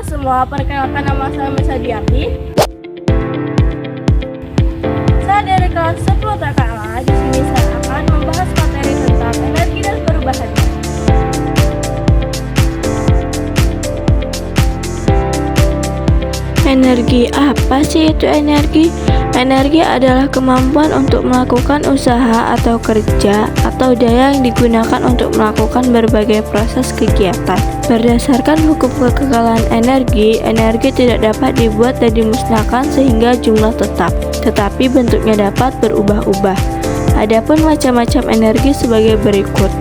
semua, perkenalkan nama saya Mesadiati. Saya dari kelas 10 TKA. Di sini saya akan membahas materi tentang energi dan perubahannya. Energi, apa sih itu energi? Energi adalah kemampuan untuk melakukan usaha atau kerja atau daya yang digunakan untuk melakukan berbagai proses kegiatan. Berdasarkan hukum kekekalan energi, energi tidak dapat dibuat dan dimusnahkan sehingga jumlah tetap, tetapi bentuknya dapat berubah-ubah. Adapun macam-macam energi sebagai berikut.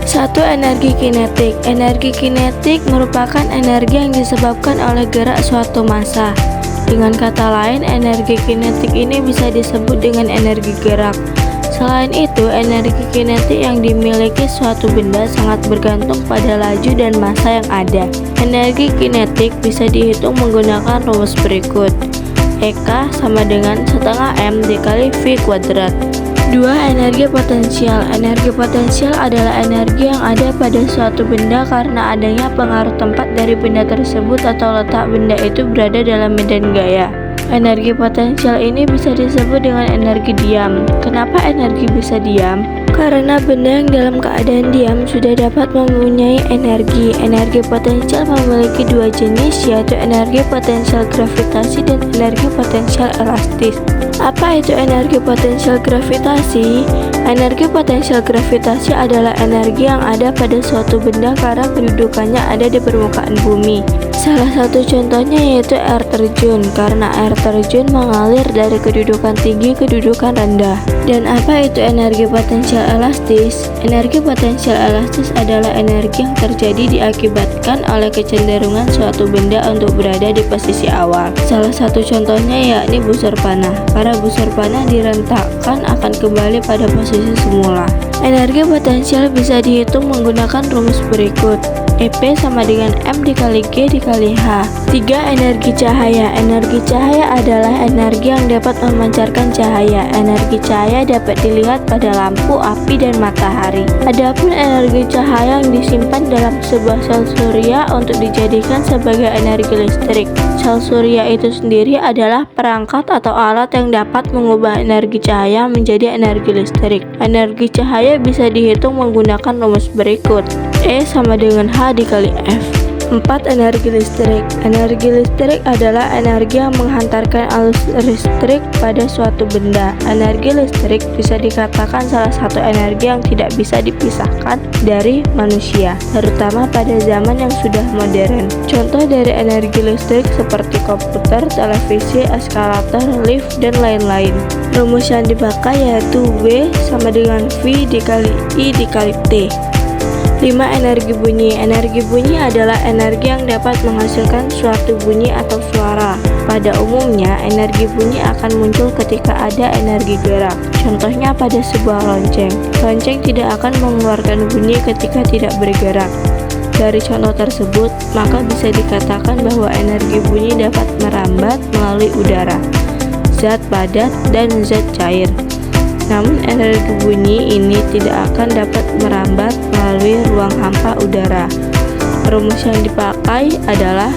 1. Energi kinetik. Energi kinetik merupakan energi yang disebabkan oleh gerak suatu massa. Dengan kata lain, energi kinetik ini bisa disebut dengan energi gerak. Selain itu, energi kinetik yang dimiliki suatu benda sangat bergantung pada laju dan massa yang ada. Energi kinetik bisa dihitung menggunakan rumus berikut. EK sama dengan setengah M dikali V kuadrat. 2. Energi potensial. Energi potensial adalah energi yang ada pada suatu benda karena adanya pengaruh tempat dari benda tersebut atau letak benda itu berada dalam medan gaya. Energi potensial ini bisa disebut dengan energi diam. Kenapa energi bisa diam? Karena benda yang dalam keadaan diam sudah dapat mempunyai energi. Energi potensial memiliki dua jenis, yaitu energi potensial gravitasi dan energi potensial elastis. Apa itu energi potensial gravitasi? Energi potensial gravitasi adalah energi yang ada pada suatu benda karena kedudukannya ada di permukaan bumi. Salah satu contohnya yaitu air terjun, karena air terjun mengalir dari kedudukan tinggi ke kedudukan rendah. Dan apa itu energi potensial elastis? Energi potensial elastis adalah energi yang terjadi diakibatkan oleh kecenderungan suatu benda untuk berada di posisi awal. Salah satu contohnya yakni busur panah. Para busur panah direntakkan akan kembali pada posisi semula. Energi potensial bisa dihitung menggunakan rumus berikut. EP sama dengan M dikali G dikali H. 3. Energi cahaya. Energi cahaya adalah energi yang dapat memancarkan cahaya. Energi cahaya dapat dilihat pada lampu, api, dan matahari. Adapun energi cahaya yang disimpan dalam sebuah sel surya untuk dijadikan sebagai energi listrik. Sel surya itu sendiri adalah perangkat atau alat yang dapat mengubah energi cahaya menjadi energi listrik. Energi cahaya bisa dihitung menggunakan rumus berikut. E sama dengan H dikali F. 4. Energi listrik. Energi listrik adalah energi yang menghantarkan arus listrik pada suatu benda. Energi listrik bisa dikatakan salah satu energi yang tidak bisa dipisahkan dari manusia, terutama pada zaman yang sudah modern. Contoh dari energi listrik seperti komputer, televisi, eskalator, lift, dan lain-lain. Rumus yang dipakai yaitu W sama dengan V dikali I dikali T. 5. Energi bunyi. Energi bunyi adalah energi yang dapat menghasilkan suatu bunyi atau suara. Pada umumnya, energi bunyi akan muncul ketika ada energi gerak. Contohnya pada sebuah lonceng. Lonceng tidak akan mengeluarkan bunyi ketika tidak bergerak. Dari contoh tersebut, maka bisa dikatakan bahwa energi bunyi dapat merambat melalui udara, zat padat, dan zat cair. Namun energi bunyi ini tidak akan dapat merambat melalui ruang hampa udara. Rumus yang dipakai adalah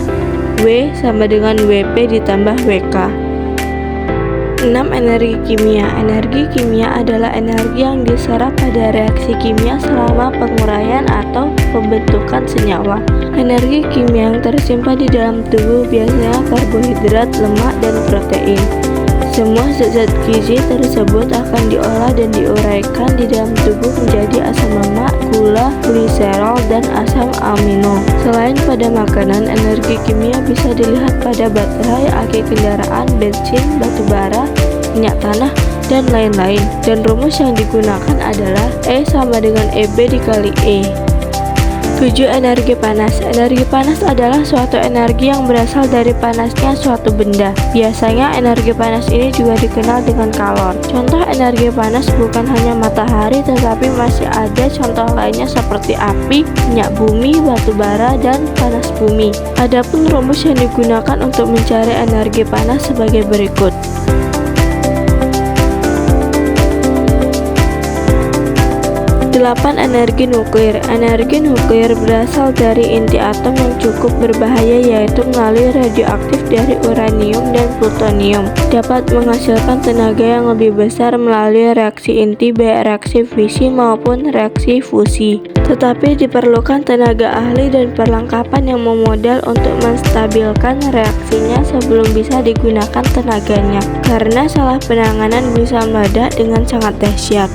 W sama dengan WP ditambah WK. 6. Energi kimia. Energi kimia adalah energi yang diserap pada reaksi kimia selama penguraian atau pembentukan senyawa. Energi kimia yang tersimpan di dalam tubuh biasanya karbohidrat, lemak, dan protein. Semua zat-zat gizi tersebut akan diolah dan diuraikan di dalam tubuh menjadi asam lemak, gula, gliserol, dan asam amino. Selain pada makanan, energi kimia bisa dilihat pada baterai, aki kendaraan, bensin, batu bara, minyak tanah, dan lain-lain. Dan rumus yang digunakan adalah E sama dengan EB dikali E. 7. Energi panas. Energi panas adalah suatu energi yang berasal dari panasnya suatu benda. Biasanya energi panas ini juga dikenal dengan kalor. Contoh energi panas bukan hanya matahari, tetapi masih ada contoh lainnya seperti api, minyak bumi, batu bara, dan panas bumi. Adapun rumus yang digunakan untuk mencari energi panas sebagai berikut. 8. Ke-8, energi nuklir. Energi nuklir berasal dari inti atom yang cukup berbahaya, yaitu melalui radioaktif dari uranium dan plutonium. Dapat menghasilkan tenaga yang lebih besar melalui reaksi inti, baik reaksi fisi maupun reaksi fusi. Tetapi diperlukan tenaga ahli dan perlengkapan yang memodal untuk menstabilkan reaksinya sebelum bisa digunakan tenaganya, karena salah penanganan bisa meledak dengan sangat dahsyat.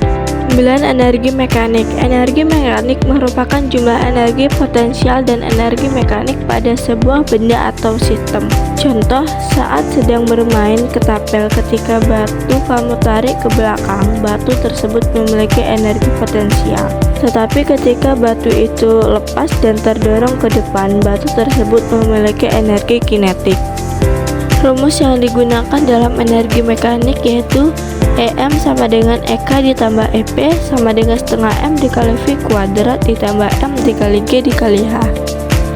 9. Energi mekanik. Energi mekanik merupakan jumlah energi potensial dan energi mekanik pada sebuah benda atau sistem. Contoh, saat sedang bermain ketapel, ketika batu kamu tarik ke belakang, batu tersebut memiliki energi potensial. Tetapi ketika batu itu lepas dan terdorong ke depan, batu tersebut memiliki energi kinetik. Rumus yang digunakan dalam energi mekanik yaitu EM sama dengan EK ditambah EP sama dengan setengah M dikali V kuadrat ditambah M dikali G dikali H.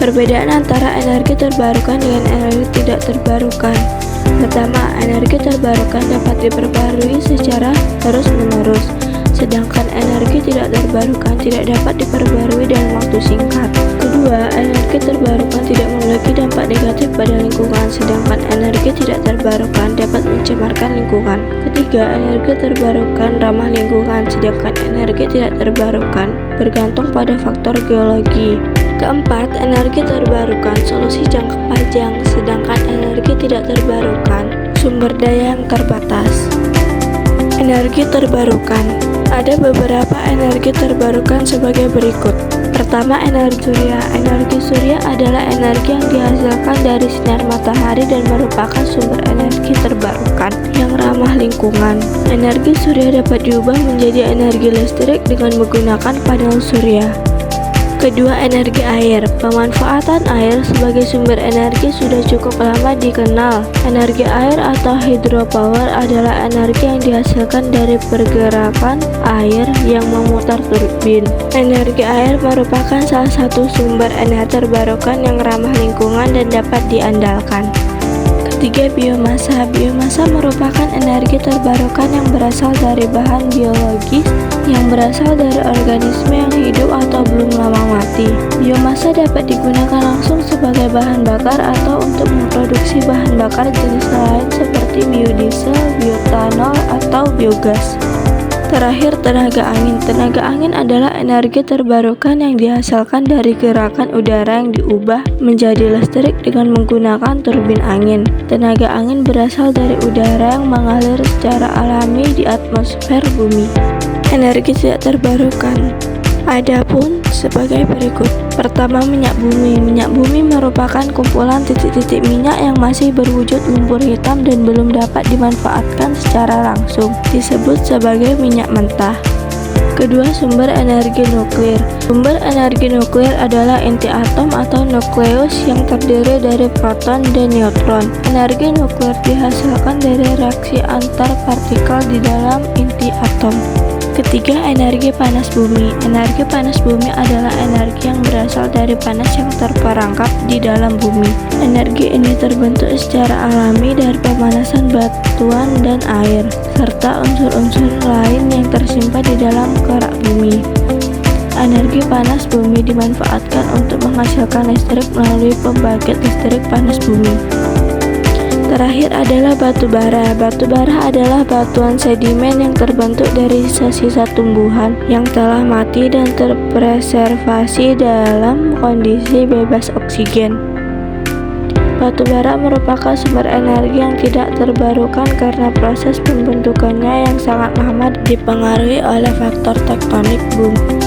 Perbedaan antara energi terbarukan dengan energi tidak terbarukan. Pertama, energi terbarukan dapat diperbarui secara terus-menerus, sedangkan energi tidak terbarukan tidak dapat diperbarui dalam waktu singkat. Kedua, energi terbarukan tidak memiliki dampak negatif pada lingkungan, sedangkan energi tidak terbarukan dapat mencemarkan lingkungan. Ketiga, energi terbarukan ramah lingkungan, sedangkan energi tidak terbarukan bergantung pada faktor geologi. Keempat, energi terbarukan solusi jangka panjang, sedangkan energi tidak terbarukan sumber daya yang terbatas. Energi terbarukan. Ada beberapa energi terbarukan sebagai berikut. Pertama, energi surya. Energi surya adalah energi yang dihasilkan dari sinar matahari dan merupakan sumber energi terbarukan yang ramah lingkungan. Energi surya dapat diubah menjadi energi listrik dengan menggunakan panel surya. Kedua, energi air. Pemanfaatan air sebagai sumber energi sudah cukup lama dikenal. Energi air atau hydropower adalah energi yang dihasilkan dari pergerakan air yang memutar turbin. Energi air merupakan salah satu sumber energi terbarukan yang ramah lingkungan dan dapat diandalkan. Ketiga, biomasa. Biomasa merupakan energi terbarukan yang berasal dari bahan biologis yang berasal dari organisme yang hidup atau belum lama mati. Biomasa dapat digunakan langsung sebagai bahan bakar atau untuk memproduksi bahan bakar jenis lain seperti biodiesel, bioetanol, atau biogas. Terakhir, tenaga angin. Tenaga angin adalah energi terbarukan yang dihasilkan dari gerakan udara yang diubah menjadi listrik dengan menggunakan turbin angin. Tenaga angin berasal dari udara yang mengalir secara alami di atmosfer bumi. Energi tidak terbarukan. Adapun sebagai berikut. Pertama, minyak bumi. Minyak bumi merupakan kumpulan titik-titik minyak yang masih berwujud lumpur hitam dan belum dapat dimanfaatkan secara langsung. Disebut sebagai minyak mentah. Kedua, sumber energi nuklir. Sumber energi nuklir adalah inti atom atau nukleus yang terdiri dari proton dan neutron. Energi nuklir dihasilkan dari reaksi antar partikel di dalam inti atom. Ketiga, energi panas bumi. Energi panas bumi adalah energi yang berasal dari panas yang terperangkap di dalam bumi. Energi ini terbentuk secara alami dari pemanasan batuan dan air, serta unsur-unsur lain yang tersimpan di dalam kerak bumi. Energi panas bumi dimanfaatkan untuk menghasilkan listrik melalui pembangkit listrik panas bumi. Terakhir adalah batu bara. Batu bara adalah batuan sedimen yang terbentuk dari sisa-sisa tumbuhan yang telah mati dan terpreservasi dalam kondisi bebas oksigen. Batu bara merupakan sumber energi yang tidak terbarukan karena proses pembentukannya yang sangat lama dipengaruhi oleh faktor tektonik bumi.